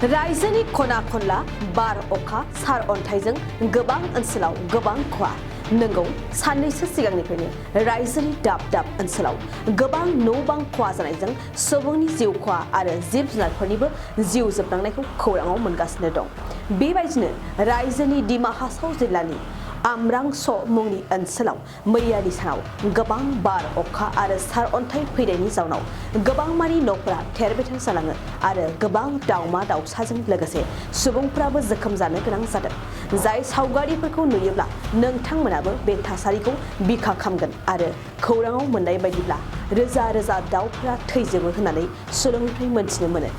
रायजोनि खना खनला बार अखा सार अन्थाइजों गोबां ओनसोलाव गोबां खहा नंगौ साननैसो सिगांनिफ्रायनो रायजोनि दाब दाब ओनसोलाव गोबां न' बां खहा जानायजों सुबुंनि जिउ खहा आरो जिब जुनारफोरनिबो जिउ जोबलांनायखौ खौराङाव मोनगासिनो दं। बेबायदिनो रायजोनि दिमा हासाव जिल्लानि आमरांस मुंनि ओनसोलाव मैयानि सानाव गोबां बार अखा आरो सार अन्थाइ फैनायनि जाउनाव गोबां मानि न'फोरा थेर बेथेर जालाङो आरो गोबां दाउमा दाउसाजों लोगोसे सुबुंफोराबो जोखोम जानो गोनां जादों। जाय सावगारिफोरखौ नुयोब्ला नोंथांमोनाबो बे थासारिखौ बिखा खामगोन आरो खौराङाव मोननाय बायदिब्ला रोजा रोजा दाउफोरा थैजोबो होननानै सुलुंनिफ्राय मोनथिनो मोनो।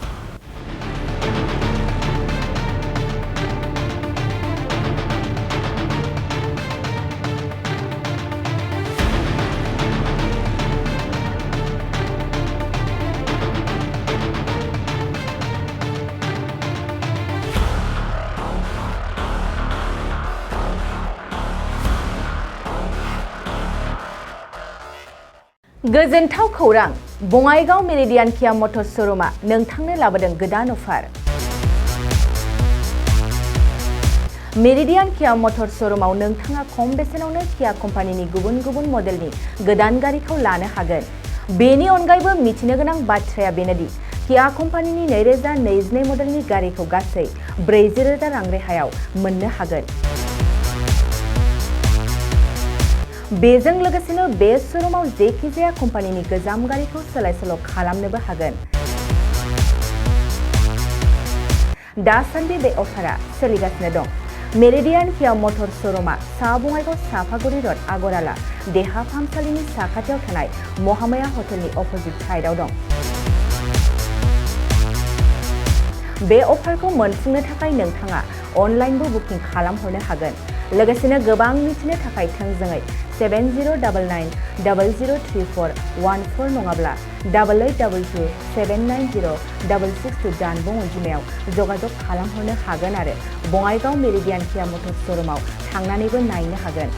गोजोनथाव खौरां बङाइगाव मेरिडियान किया मटर्स श'रुमआ नोंथांनो लाबोदों गोदान अफार। मेरिडियान किया मटर्स श'रुमआव नोंथाङा खम बेसेनावनो किया कम्पानिनि गुबुन गुबुन मडेलनि गोदान गारिखौ लानो हागोन। बेनि अनगायैबो मिथिनो गोनां बाथ्राया बेनोदि किया कम्पानिनि 2022 मडेलनि गारिखौ गासै 40,000 रां रेहायाव मोननो हागोन। बेजों लोगोसेनो बे श'रुमाव जेखिजाया कम्पानिनि गोजाम गारिखौ सोलाय सोल' खालामनोबो हागोन। दासान्दि बे अफारा सोलिगासिनो दं। मेरिडियान किया मटर्स श'रुमआ सा बङाइगाव साफागुरि र'ड आगराला देहा फाहामसालिनि साखाथियाव थानाय महामाया हटेलनि अपोजिट साइडआव दं। बे अफारखौ मोनफुंनो थाखाय नोंथाङा अनलाइनबो बुकिं खालामहरनो हागोन। लोगोसेनो गोबां मिथिनो थाखाय थोंजोङै 7099003414 नङाब्ला 8822790662 जानबुं अनजिमायाव जगाजग खालामहरनो हागोन आरो बङाइगाव मेरिडियान किया मटर्स श'रुमआव थांनानैबो नायनो हागोन।